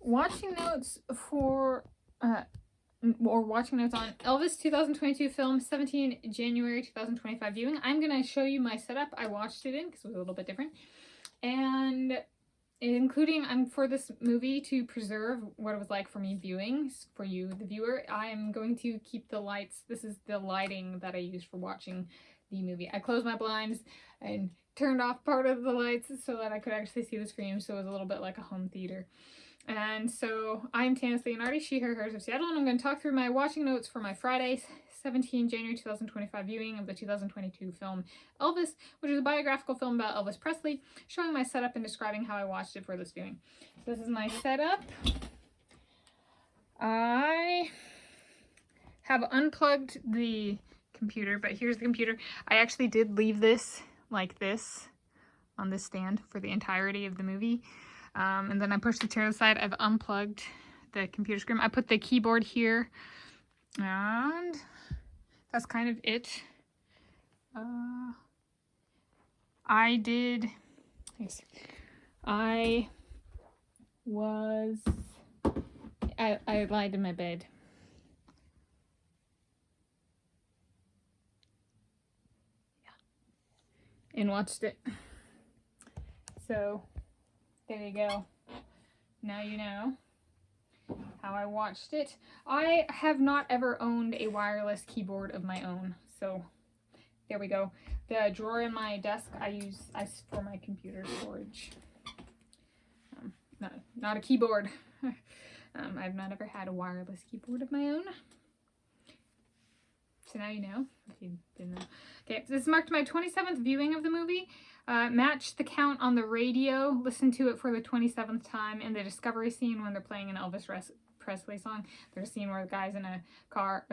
watching notes for, watching notes on Elvis 2022 film, 17 January 2025 viewing. I'm going to show you my setup I watched it in because it was a little bit different. And including, for this movie, to preserve what it was like for me viewing, for you, the viewer, I am going to keep the lights. This is the lighting that I used for watching the movie. I closed my blinds and turned off part of the lights so that I could actually see the screen, so it was a little bit like a home theater. And so I'm Tanis Leonhardi, she, her, hers of Seattle, and I'm going to talk through my watching notes for my Friday, 17 January 2025 viewing of the 2022 film Elvis, which is a biographical film about Elvis Presley, showing my setup and describing how I watched it for this viewing. So this is my setup. I have unplugged the computer, but here's the computer. I actually did leave this like this on this stand for the entirety of the movie. And then I pushed the chair to the side. I've unplugged the computer screen. I put the keyboard here, and that's kind of it. I lied in my bed. Yeah. And watched it. So there you go. Now you know how I watched it. I have not ever owned a wireless keyboard of my own, so there we go. The drawer in my desk I use for my computer storage. Not a keyboard. I've not ever had a wireless keyboard of my own. So now you know, if you didn't know. Okay, so this marked my 27th viewing of the movie. Matched the count on the radio, listened to it for the 27th time in the discovery scene when they're playing an Elvis Presley song. There's a scene where the guy's in a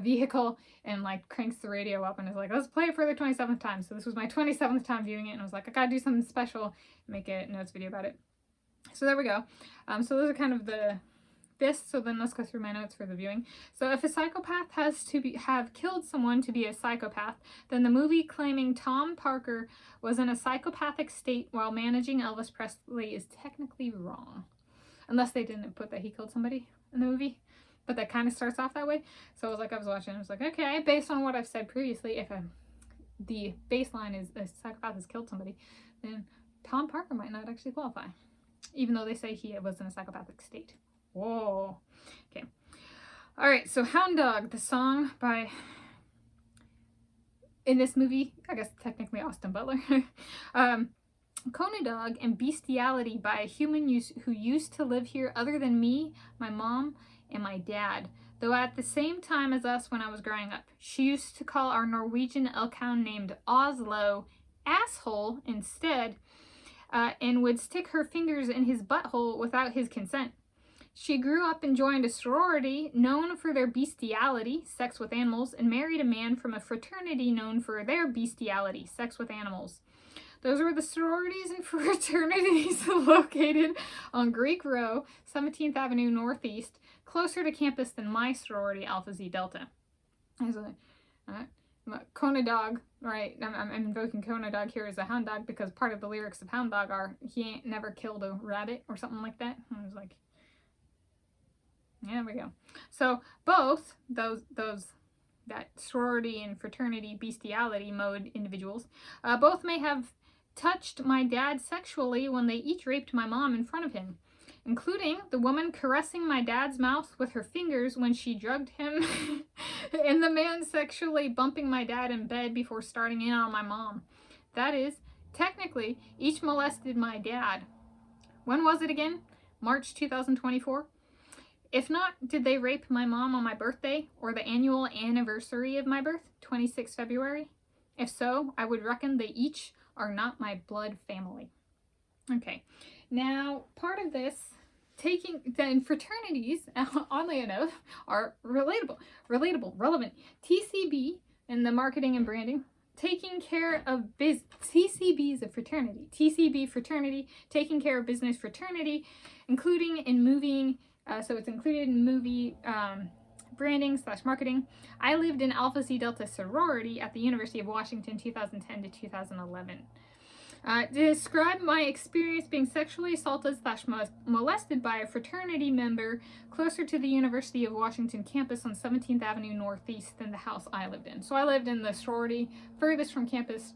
vehicle, and like cranks the radio up and is like, let's play it for the 27th time. So this was my 27th time viewing it, and I was like, I gotta do something special, make a notes video about it. So there we go. So those are kind of so then let's go through my notes for the viewing. So if a psychopath has to have killed someone to be a psychopath, then the movie claiming Tom Parker was in a psychopathic state while managing Elvis Presley is technically wrong. Unless they didn't put that he killed somebody in the movie. But that kind of starts off that way. So I was watching, I was like, okay, based on what I've said previously, if the baseline is a psychopath has killed somebody, then Tom Parker might not actually qualify. Even though they say he was in a psychopathic state. Whoa. Okay. All right. So Hound Dog, the song by, in this movie, I guess technically Austin Butler. Kona Dog and Bestiality by a human who used to live here other than me, my mom, and my dad. Though at the same time as us when I was growing up. She used to call our Norwegian elk hound named Oslo asshole instead, and would stick her fingers in his butthole without his consent. She grew up and joined a sorority known for their bestiality, sex with animals, and married a man from a fraternity known for their bestiality, sex with animals. Those were the sororities and fraternities located on Greek Row, 17th Avenue Northeast, closer to campus than my sorority, Alpha Zeta Delta. Kona Dog, right? I'm invoking Kona Dog here as a hound dog because part of the lyrics of Hound Dog are, he ain't never killed a rabbit or something like that. I was like, yeah, there we go. So both that sorority and fraternity bestiality mode individuals, both may have touched my dad sexually when they each raped my mom in front of him, including the woman caressing my dad's mouth with her fingers when she drugged him, and the man sexually bumping my dad in bed before starting in on my mom. That is, technically, each molested my dad. When was it again? March 2024? If not, did they rape my mom on my birthday or the annual anniversary of my birth, 26 February? If so, I would reckon they each are not my blood family. Okay, now part of this, then fraternities, oddly enough, are relevant. TCB in the marketing and branding, taking care of TCB is a fraternity. TCB fraternity, taking care of business fraternity, including in moving. So it's included in movie branding / marketing. I lived in Alpha Zeta Delta sorority at the University of Washington 2010 to 2011. Describe my experience being sexually assaulted / molested by a fraternity member closer to the University of Washington campus on 17th Avenue Northeast than the house I lived in. So I lived in the sorority furthest from campus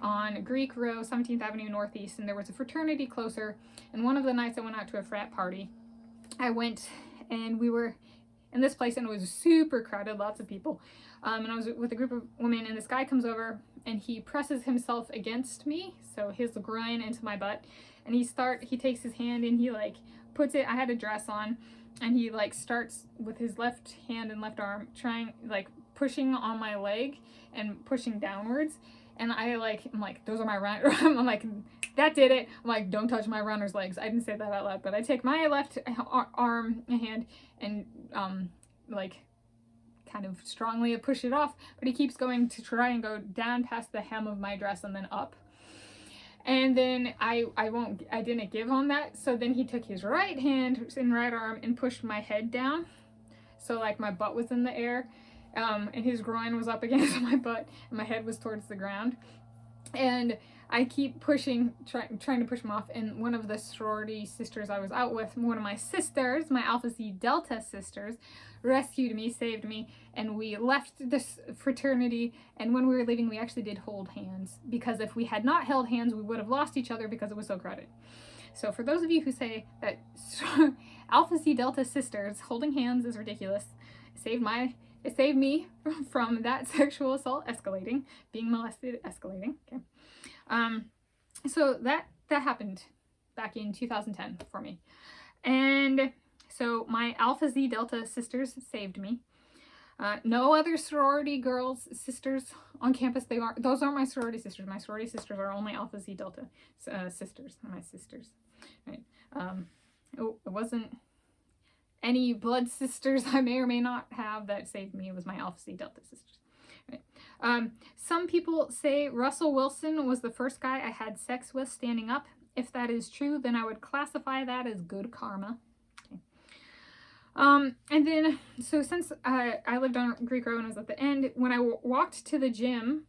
on Greek Row, 17th Avenue Northeast, and there was a fraternity closer. And one of the nights I went out to a frat party, I went and we were in this place and it was super crowded, lots of people. And I was with a group of women, and this guy comes over and he presses himself against me, so his groin into my butt, and he takes his hand and he like puts it, I had a dress on, and he like starts with his left hand and left arm trying, like pushing on my leg and pushing downwards, and I'm like, those are my runners. I'm like, that did it. I'm like, don't touch my runner's legs. I didn't say that out loud, but I take my left arm and hand and like kind of strongly push it off, but he keeps going to try and go down past the hem of my dress and then up. And then I didn't give on that, so then he took his right hand and right arm and pushed my head down, so like my butt was in the air, and his groin was up against my butt and my head was towards the ground. And I keep pushing, trying to push him off, and one of the sorority sisters I was out with, one of my sisters, my Alpha Psi Delta sisters, rescued me, saved me, and we left this fraternity, and when we were leaving we actually did hold hands, because if we had not held hands we would have lost each other because it was so crowded. So for those of you who say that Alpha Psi Delta sisters holding hands is ridiculous, it saved me from that sexual assault escalating, being molested escalating. Okay. So that happened back in 2010 for me. And so my Alpha Psi Delta sisters saved me. No other sorority girls, sisters on campus. Those aren't my sorority sisters. My sorority sisters are only Alpha Psi Delta sisters, my sisters. Right. It wasn't any blood sisters I may or may not have that saved me. It was my Alpha Psi Delta sisters. Right. Some people say Russell Wilson was the first guy I had sex with standing up. If that is true, then I would classify that as good karma. Okay. And then, so since I lived on Greek Row and I was at the end, when I walked to the gym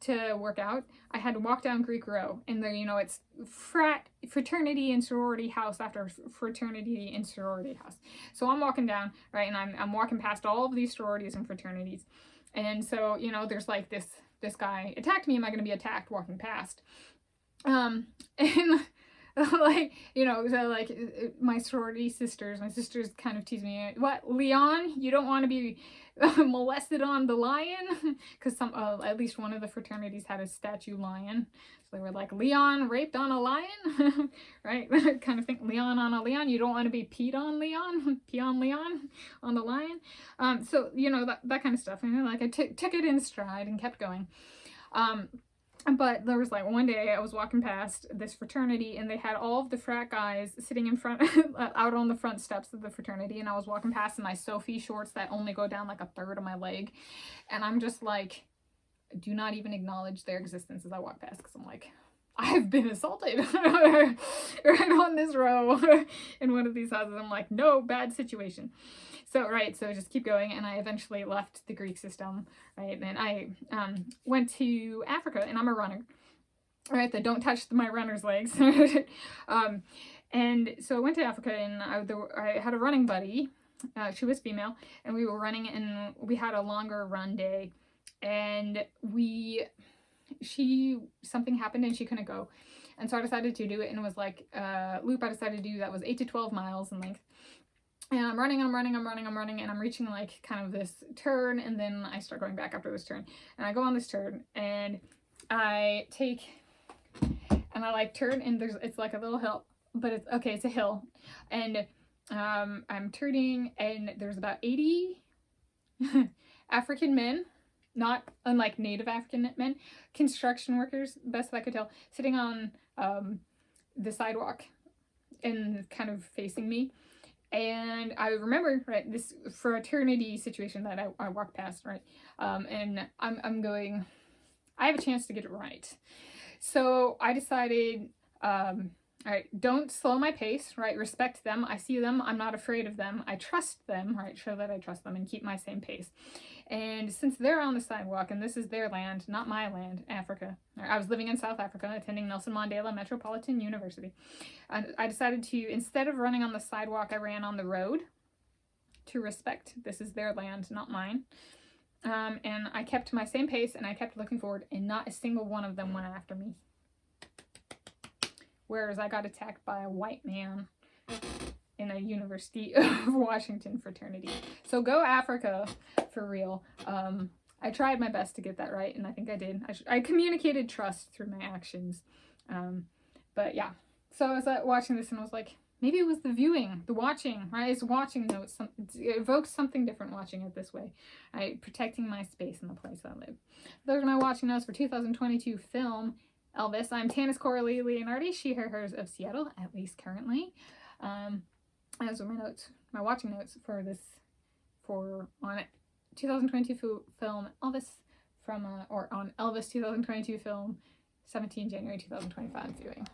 to work out, I had to walk down Greek Row, and there, you know, it's fraternity and sorority house after fraternity and sorority house. So I'm walking down, right, and I'm walking past all of these sororities and fraternities, and so, you know, there's like this guy attacked me. Am I going to be attacked walking past? And like, you know, so like my sorority sisters, kind of tease me, what, Leon, you don't want to be molested on the lion? Because at least one of the fraternities had a statue lion, so they were like, Leon raped on a lion, right? Kind of thing. Leon on a Leon, you don't want to be peed on Leon, pee on Leon on the lion. So, you know, that kind of stuff. And like I took it in stride and kept going. But there was like one day I was walking past this fraternity, and they had all of the frat guys sitting in front, out on the front steps of the fraternity, and I was walking past in my Sophie shorts that only go down like a third of my leg, and I'm just like, do not even acknowledge their existence as I walk past, because I'm like, I've been assaulted right on this row in one of these houses. I'm like, no, bad situation. So, right, so just keep going, and I eventually left the Greek system, right, and I went to Africa, and I'm a runner, right, that don't touch my runner's legs, and so I went to Africa, and I had a running buddy, she was female, and we were running, and we had a longer run day, and something happened, and she couldn't go, and so I decided to do it, and it was like a loop I decided to do that was 8 to 12 miles in length. And I'm running, and I'm reaching like kind of this turn, and then I start going back after this turn, and I go on this turn, and I like turn, and it's like a little hill, but it's a hill, and I'm turning, and there's about 80 African men, not unlike native African men, construction workers, best I could tell, sitting on the sidewalk and kind of facing me. And I remember, right, this fraternity situation that I walked past, right, and I'm going, I have a chance to get it right. So I decided, All right, don't slow my pace, right? Respect them. I see them. I'm not afraid of them. I trust them, right? Show that I trust them and keep my same pace. And since they're on the sidewalk and this is their land, not my land, Africa. I was living in South Africa, attending Nelson Mandela Metropolitan University. I decided to, instead of running on the sidewalk, I ran on the road to respect. This is their land, not mine. And I kept my same pace and I kept looking forward, and not a single one of them went after me. Whereas I got attacked by a white man in a University of Washington fraternity. So go Africa, for real. I tried my best to get that right, and I think I did. I communicated trust through my actions. But yeah, so I was watching this and I was like, maybe it was the viewing, the watching, right? It's watching notes. It evokes something different watching it this way. Protecting my space in the place I live. Those are my watching notes for 2022 film Elvis. I'm Tanis Coralee Leonhardi, she, her, hers of Seattle, at least currently. Those are my notes, my watching notes for this, on 2022 film Elvis or on Elvis 2022 film 17 January 2025 viewing.